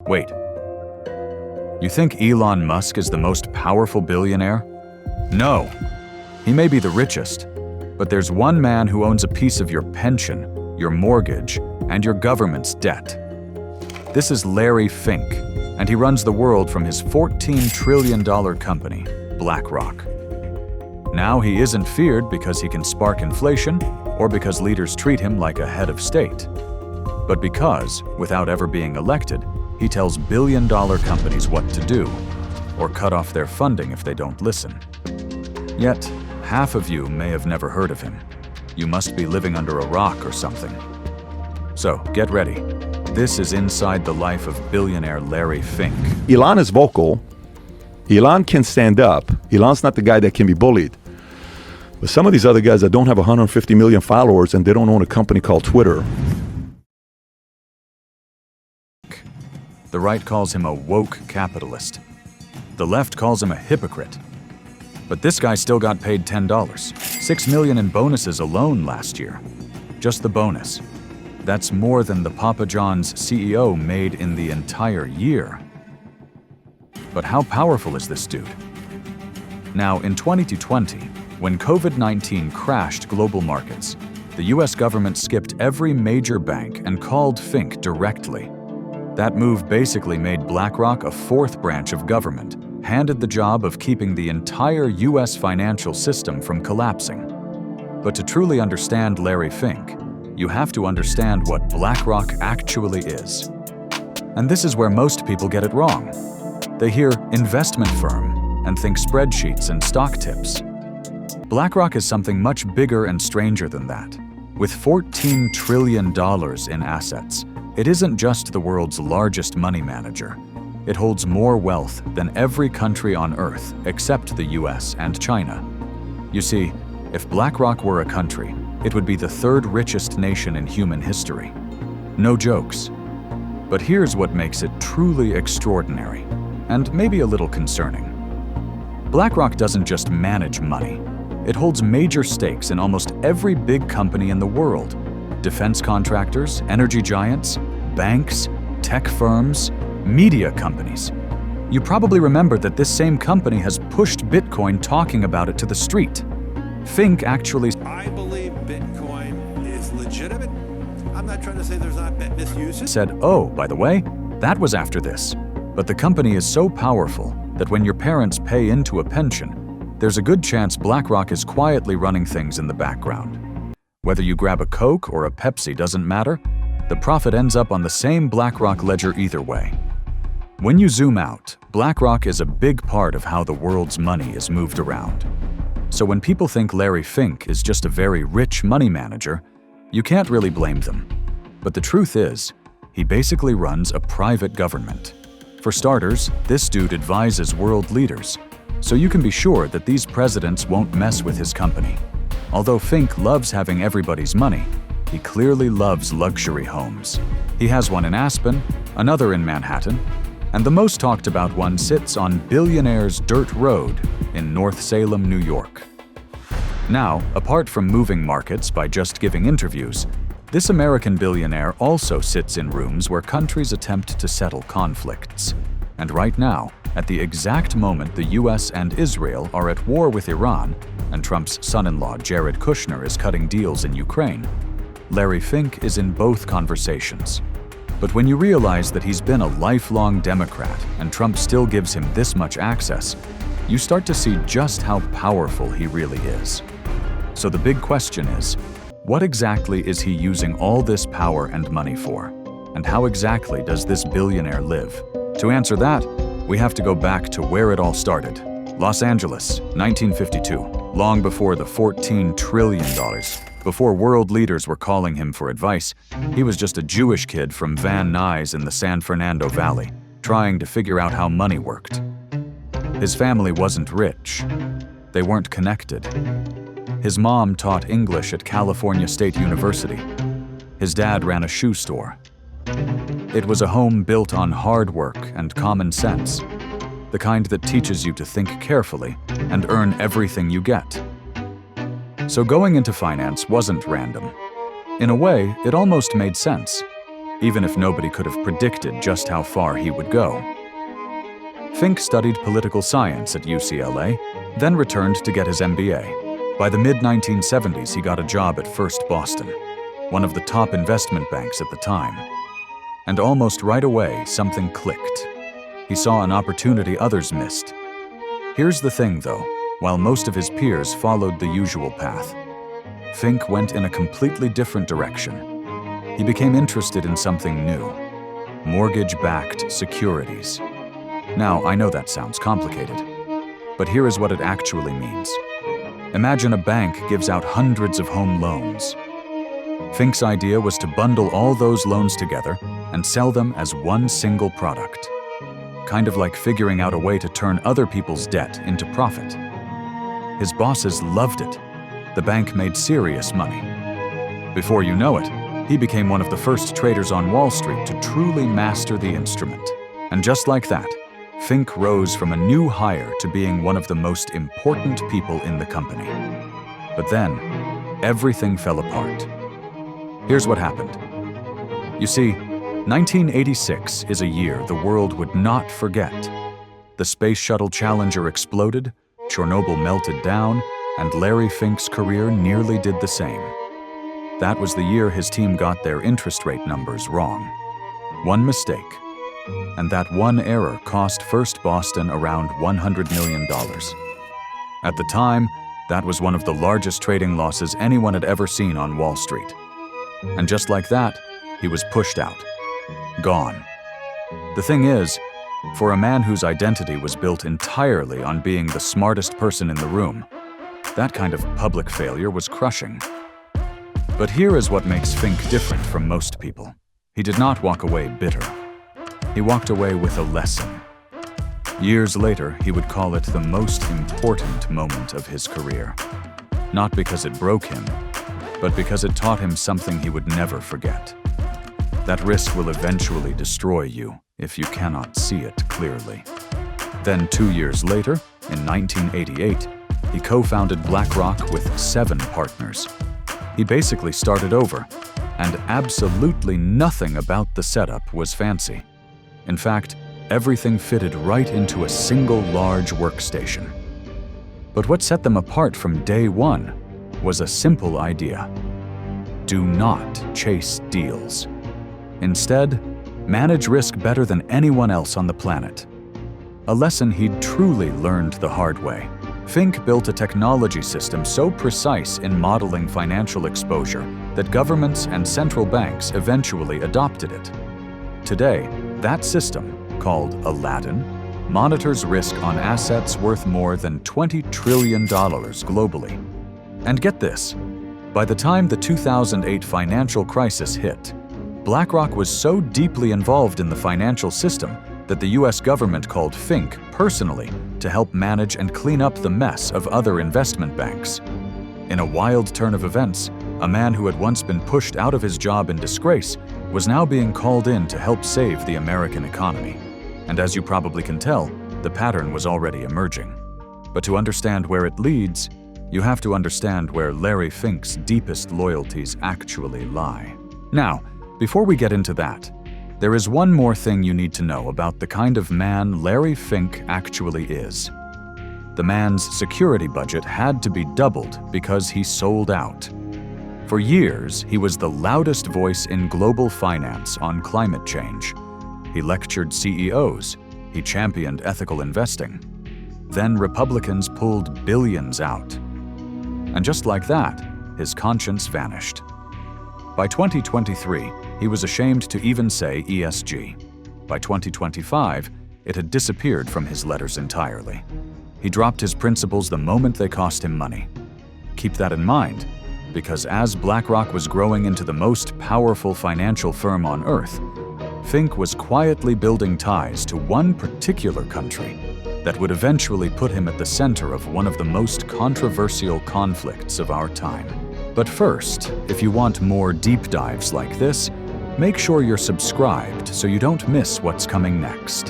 Wait, you think Elon Musk is the most powerful billionaire? No, he may be the richest, but there's one man who owns a piece of your pension, your mortgage, and your government's debt. This is Larry Fink, and he runs the world from his $14 trillion company, BlackRock. Now he isn't feared because he can spark inflation or because leaders treat him like a head of state, but because, without ever being elected, he tells billion-dollar companies what to do or cut off their funding if they don't listen. Yet, half of you may have never heard of him. You must be living under a rock or something. So, get ready. This is inside the life of billionaire Larry Fink. Elon is vocal. Elon can stand up. Elon's not the guy that can be bullied. But some of these other guys that don't have 150 million followers and they don't own a company called Twitter. The right calls him a woke capitalist. The left calls him a hypocrite. But this guy still got paid $10, $6 million in bonuses alone last year. Just the bonus. That's more than the Papa John's CEO made in the entire year. But how powerful is this dude? Now, in 2020, when COVID-19 crashed global markets, the US government skipped every major bank and called Fink directly. That move basically made BlackRock a fourth branch of government, handed the job of keeping the entire US financial system from collapsing. But to truly understand Larry Fink, you have to understand what BlackRock actually is. And this is where most people get it wrong. They hear investment firm and think spreadsheets and stock tips. BlackRock is something much bigger and stranger than that. With $14 trillion in assets, it isn't just the world's largest money manager. It holds more wealth than every country on Earth except the US and China. You see, if BlackRock were a country, it would be the third richest nation in human history. No jokes. But here's what makes it truly extraordinary, and maybe a little concerning. BlackRock doesn't just manage money. It holds major stakes in almost every big company in the world. Defense contractors, energy giants, banks, tech firms, media companies. You probably remember that this same company has pushed Bitcoin, talking about it to the street. Fink actually I believe Bitcoin is legitimate. I'm not trying to say there's not misuse. Said, oh, by the way, that was after this. But the company is so powerful that when your parents pay into a pension, there's a good chance BlackRock is quietly running things in the background. Whether you grab a Coke or a Pepsi doesn't matter, the profit ends up on the same BlackRock ledger either way. When you zoom out, BlackRock is a big part of how the world's money is moved around. So when people think Larry Fink is just a very rich money manager, you can't really blame them. But the truth is, he basically runs a private government. For starters, this dude advises world leaders, so you can be sure that these presidents won't mess with his company. Although Fink loves having everybody's money, he clearly loves luxury homes. He has one in Aspen, another in Manhattan, and the most talked about one sits on Billionaire's Dirt Road in North Salem, New York. Now, apart from moving markets by just giving interviews, this American billionaire also sits in rooms where countries attempt to settle conflicts. And right now, at the exact moment the US and Israel are at war with Iran, and Trump's son-in-law Jared Kushner is cutting deals in Ukraine, Larry Fink is in both conversations. But when you realize that he's been a lifelong Democrat and Trump still gives him this much access, you start to see just how powerful he really is. So the big question is, what exactly is he using all this power and money for? And how exactly does this billionaire live? To answer that, we have to go back to where it all started. Los Angeles, 1952, long before the $14 trillion. Before world leaders were calling him for advice, he was just a Jewish kid from Van Nuys in the San Fernando Valley, trying to figure out how money worked. His family wasn't rich. They weren't connected. His mom taught English at California State University. His dad ran a shoe store. It was a home built on hard work and common sense, the kind that teaches you to think carefully and earn everything you get. So going into finance wasn't random. In a way, it almost made sense. even if nobody could have predicted just how far he would go. Fink studied political science at UCLA, then returned to get his MBA. By the mid-1970s, he got a job at First Boston, one of the top investment banks at the time. And almost right away, something clicked. He saw an opportunity others missed. Here's the thing, though. While most of his peers followed the usual path, Fink went in a completely different direction. He became interested in something new: mortgage-backed securities. Now, I know that sounds complicated, but here is what it actually means. Imagine a bank gives out hundreds of home loans. Fink's idea was to bundle all those loans together and sell them as one single product. Kind of like figuring out a way to turn other people's debt into profit. His bosses loved it. The bank made serious money. Before you know it, he became one of the first traders on Wall Street to truly master the instrument. And just like that, Fink rose from a new hire to being one of the most important people in the company. But then, everything fell apart. Here's what happened. You see, 1986 is a year the world would not forget. The Space Shuttle Challenger exploded, Chernobyl melted down, and Larry Fink's career nearly did the same. That was the year his team got their interest rate numbers wrong. One mistake, and that one error cost First Boston around $100 million. At the time, that was one of the largest trading losses anyone had ever seen on Wall Street. And just like that, he was pushed out. Gone. The thing is, for a man whose identity was built entirely on being the smartest person in the room, that kind of public failure was crushing. But here is what makes Fink different from most people. He did not walk away bitter. He walked away with a lesson. Years later, he would call it the most important moment of his career. Not because it broke him, but because it taught him something he would never forget. That risk will eventually destroy you if you cannot see it clearly. Then 2 years later, in 1988, he co-founded BlackRock with 7 partners. He basically started over, and absolutely nothing about the setup was fancy. In fact, everything fitted right into a single large workstation. But what set them apart from day one was a simple idea. Do not chase deals. Instead, manage risk better than anyone else on the planet. A lesson he'd truly learned the hard way. Fink built a technology system so precise in modeling financial exposure that governments and central banks eventually adopted it. Today, that system, called Aladdin, monitors risk on assets worth more than $20 trillion globally. And get this, by the time the 2008 financial crisis hit, BlackRock was so deeply involved in the financial system that the US government called Fink personally to help manage and clean up the mess of other investment banks. In a wild turn of events, a man who had once been pushed out of his job in disgrace was now being called in to help save the American economy. And as you probably can tell, the pattern was already emerging. But to understand where it leads, you have to understand where Larry Fink's deepest loyalties actually lie. Now, before we get into that, there is one more thing you need to know about the kind of man Larry Fink actually is. The man's security budget had to be doubled because he sold out. For years, he was the loudest voice in global finance on climate change. He lectured CEOs. He championed ethical investing. Then Republicans pulled billions out. And just like that, his conscience vanished. By 2023, he was ashamed to even say ESG. By 2025, it had disappeared from his letters entirely. He dropped his principles the moment they cost him money. Keep that in mind, because as BlackRock was growing into the most powerful financial firm on earth, Fink was quietly building ties to one particular country that would eventually put him at the center of one of the most controversial conflicts of our time. But first, if you want more deep dives like this, make sure you're subscribed so you don't miss what's coming next.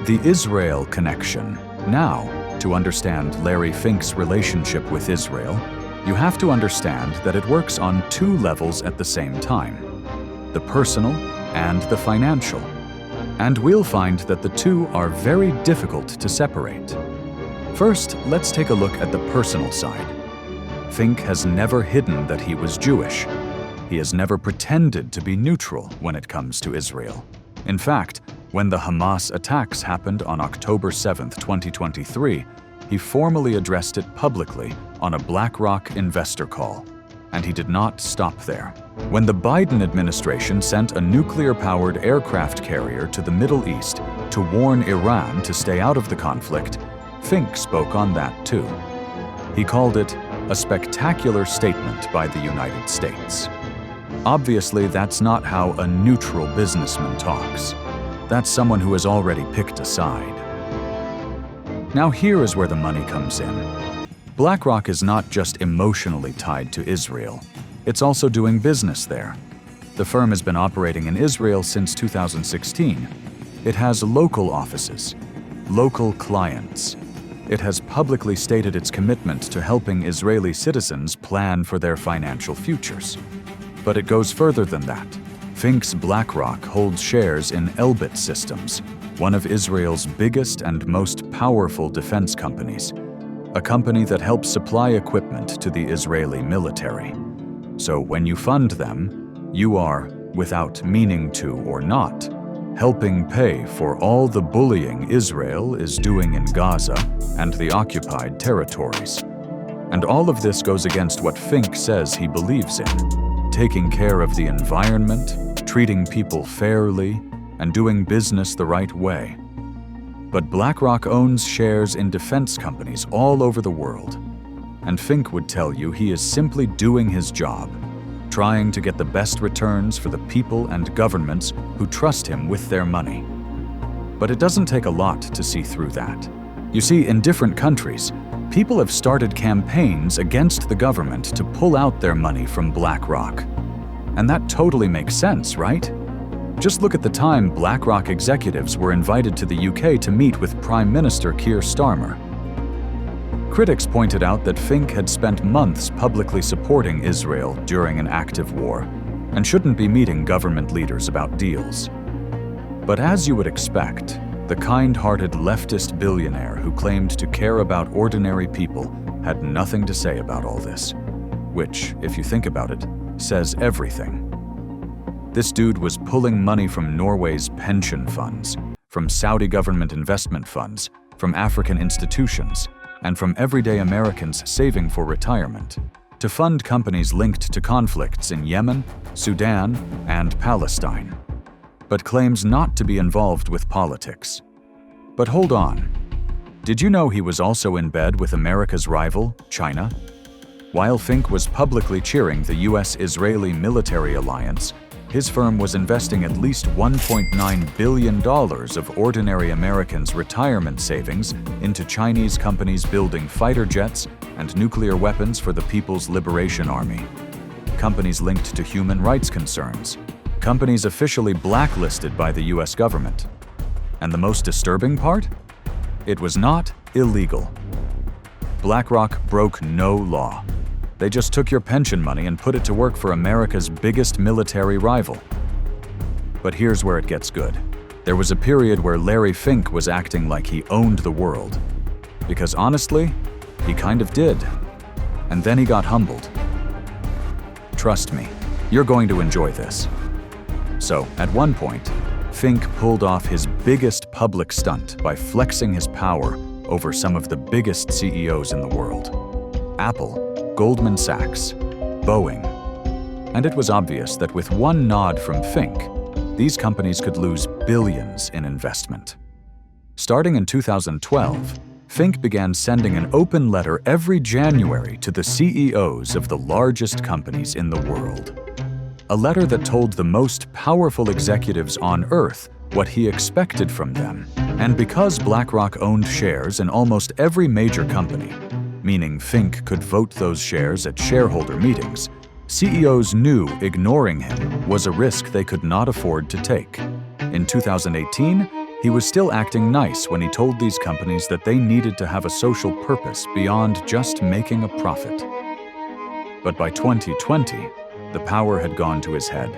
The Israel connection. Now, to understand Larry Fink's relationship with Israel, you have to understand that it works on 2 levels at the same time: the personal and the financial. And we'll find that the two are very difficult to separate. First, let's take a look at the personal side. Fink has never hidden that he was Jewish. He has never pretended to be neutral when it comes to Israel. In fact, when the Hamas attacks happened on October 7, 2023, he formally addressed it publicly on a BlackRock investor call. And he did not stop there. When the Biden administration sent a nuclear-powered aircraft carrier to the Middle East to warn Iran to stay out of the conflict, Fink spoke on that too. He called it a spectacular statement by the United States. Obviously, that's not how a neutral businessman talks. That's someone who has already picked a side. Now here is where the money comes in. BlackRock is not just emotionally tied to Israel. It's also doing business there. The firm has been operating in Israel since 2016. It has local offices, local clients. It has publicly stated its commitment to helping Israeli citizens plan for their financial futures. But it goes further than that. Fink's BlackRock holds shares in Elbit Systems, one of Israel's biggest and most powerful defense companies, a company that helps supply equipment to the Israeli military. So when you fund them, you are, without meaning to or not, helping pay for all the bullying Israel is doing in Gaza and the occupied territories. And all of this goes against what Fink says he believes in: taking care of the environment, treating people fairly, and doing business the right way. But BlackRock owns shares in defense companies all over the world. And Fink would tell you he is simply doing his job, trying to get the best returns for the people and governments who trust him with their money. But it doesn't take a lot to see through that. You see, in different countries, people have started campaigns against the government to pull out their money from BlackRock. And that totally makes sense, right? Just look at the time BlackRock executives were invited to the UK to meet with Prime Minister Keir Starmer. Critics pointed out that Fink had spent months publicly supporting Israel during an active war and shouldn't be meeting government leaders about deals. But as you would expect, the kind-hearted leftist billionaire who claimed to care about ordinary people had nothing to say about all this, which, if you think about it, says everything. This dude was pulling money from Norway's pension funds, from Saudi government investment funds, from African institutions, and from everyday Americans saving for retirement, to fund companies linked to conflicts in Yemen, Sudan, and Palestine, but claims not to be involved with politics. But hold on. Did you know he was also in bed with America's rival, China? While Fink was publicly cheering the US-Israeli military alliance, his firm was investing at least $1.9 billion of ordinary Americans' retirement savings into Chinese companies building fighter jets and nuclear weapons for the People's Liberation Army. Companies linked to human rights concerns. Companies officially blacklisted by the US government. And the most disturbing part? It was not illegal. BlackRock broke no law. They just took your pension money and put it to work for America's biggest military rival. But here's where it gets good. There was a period where Larry Fink was acting like he owned the world. Because honestly, he kind of did. And then he got humbled. Trust me, you're going to enjoy this. So, at one point, Fink pulled off his biggest public stunt by flexing his power over some of the biggest CEOs in the world: Apple, Goldman Sachs, Boeing. And it was obvious that with one nod from Fink, these companies could lose billions in investment. Starting in 2012, Fink began sending an open letter every January to the CEOs of the largest companies in the world. A letter that told the most powerful executives on Earth what he expected from them. And because BlackRock owned shares in almost every major company, meaning Fink could vote those shares at shareholder meetings, CEOs knew ignoring him was a risk they could not afford to take. In 2018, he was still acting nice when he told these companies that they needed to have a social purpose beyond just making a profit. But by 2020, the power had gone to his head.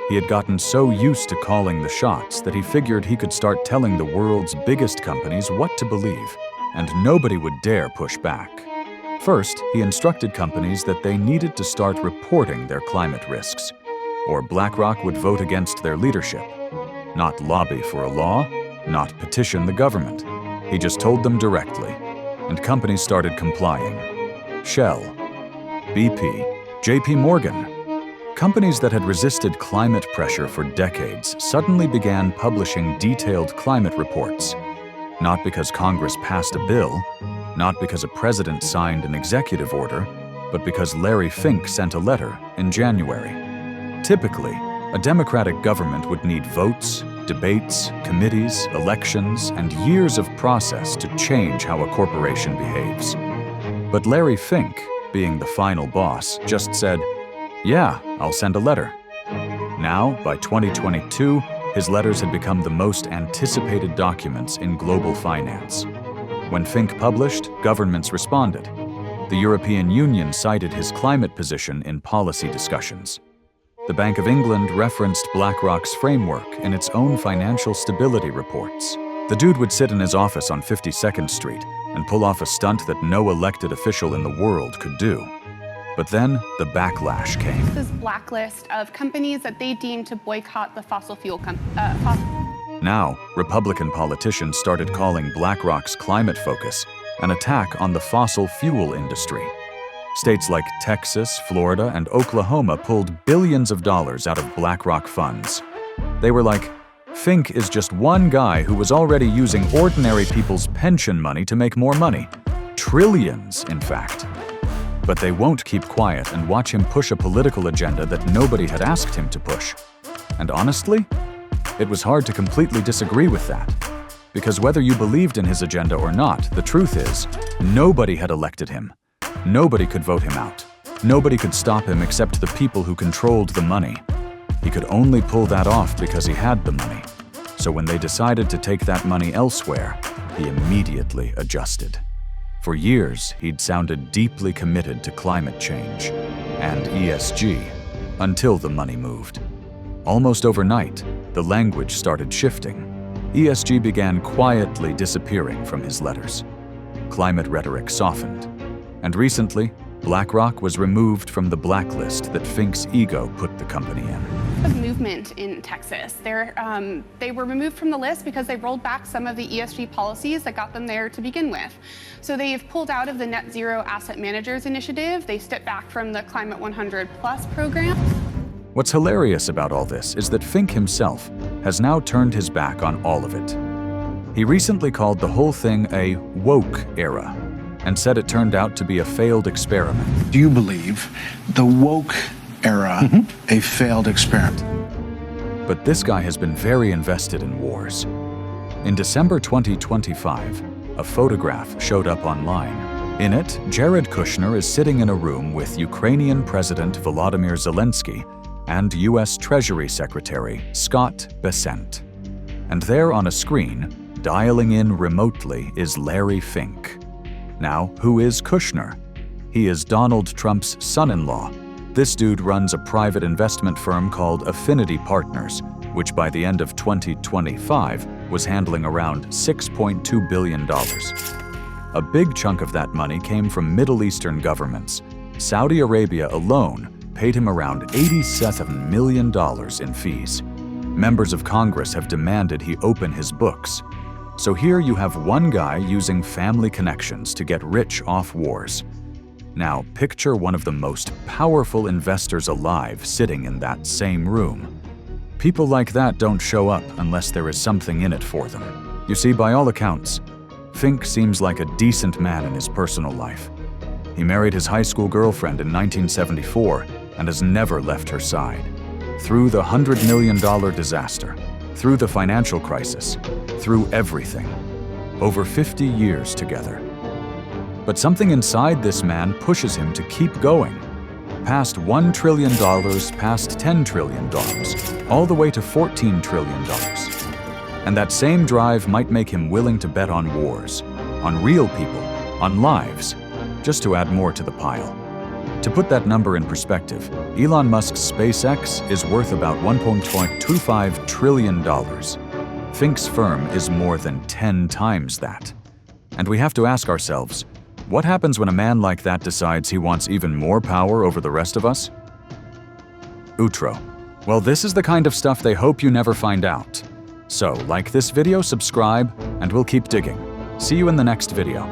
He had gotten so used to calling the shots that he figured he could start telling the world's biggest companies what to believe, and nobody would dare push back. First, he instructed companies that they needed to start reporting their climate risks, or BlackRock would vote against their leadership. Not lobby for a law, not petition the government. He just told them directly, and companies started complying. Shell, BP, JP Morgan. Companies that had resisted climate pressure for decades suddenly began publishing detailed climate reports. Not because Congress passed a bill, not because a president signed an executive order, but because Larry Fink sent a letter in January. Typically, a democratic government would need votes, debates, committees, elections, and years of process to change how a corporation behaves. But Larry Fink, being the final boss, just said, "Yeah, I'll send a letter." Now, by 2022, his letters had become the most anticipated documents in global finance. When Fink published, governments responded. The European Union cited his climate position in policy discussions. The Bank of England referenced BlackRock's framework in its own financial stability reports. The dude would sit in his office on 52nd Street and pull off a stunt that no elected official in the world could do. But then the backlash came. This blacklist of companies that they deemed to boycott the fossil fuel Now, Republican politicians started calling BlackRock's climate focus an attack on the fossil fuel industry. States like Texas, Florida, and Oklahoma pulled billions of dollars out of BlackRock funds. They were like, Fink is just one guy who was already using ordinary people's pension money to make more money. Trillions, in fact. But they won't keep quiet and watch him push a political agenda that nobody had asked him to push. And honestly, it was hard to completely disagree with that. Because whether you believed in his agenda or not, the truth is, nobody had elected him. Nobody could vote him out. Nobody could stop him except the people who controlled the money. He could only pull that off because he had the money. So when they decided to take that money elsewhere, he immediately adjusted. For years, he'd sounded deeply committed to climate change and ESG until the money moved. Almost overnight, the language started shifting. ESG began quietly disappearing from his letters. Climate rhetoric softened. And recently, BlackRock was removed from the blacklist that Fink's ego put the company in. A movement in Texas. They were removed from the list because they rolled back some of the ESG policies that got them there to begin with. So they've pulled out of the Net Zero Asset Managers Initiative. They stepped back from the Climate 100 Plus program. What's hilarious about all this is that Fink himself has now turned his back on all of it. He recently called the whole thing a woke era and said it turned out to be a failed experiment. Do you believe the woke era a failed experiment? But this guy has been very invested in wars. In December 2025, a photograph showed up online. In it, Jared Kushner is sitting in a room with Ukrainian President Volodymyr Zelensky and U.S. Treasury Secretary Scott Bessent. And there on a screen, dialing in remotely, is Larry Fink. Now, who is Kushner? He is Donald Trump's son-in-law. This dude runs a private investment firm called Affinity Partners, which by the end of 2025 was handling around $6.2 billion. A big chunk of that money came from Middle Eastern governments. Saudi Arabia alone paid him around $87 million in fees. Members of Congress have demanded he open his books. So here you have one guy using family connections to get rich off wars. Now picture one of the most powerful investors alive sitting in that same room. People like that don't show up unless there is something in it for them. You see, by all accounts, Fink seems like a decent man in his personal life. He married his high school girlfriend in 1974 and has never left her side. Through the $100 million disaster, through the financial crisis, through everything. Over 50 years together. But something inside this man pushes him to keep going. Past $1 trillion, past $10 trillion, all the way to $14 trillion. And that same drive might make him willing to bet on wars, on real people, on lives, just to add more to the pile. To put that number in perspective, Elon Musk's SpaceX is worth about $1.25 trillion. Fink's firm is more than 10 times that. And we have to ask ourselves, what happens when a man like that decides he wants even more power over the rest of us? Outro. Well, this is the kind of stuff they hope you never find out. So, like this video, subscribe, and we'll keep digging. See you in the next video.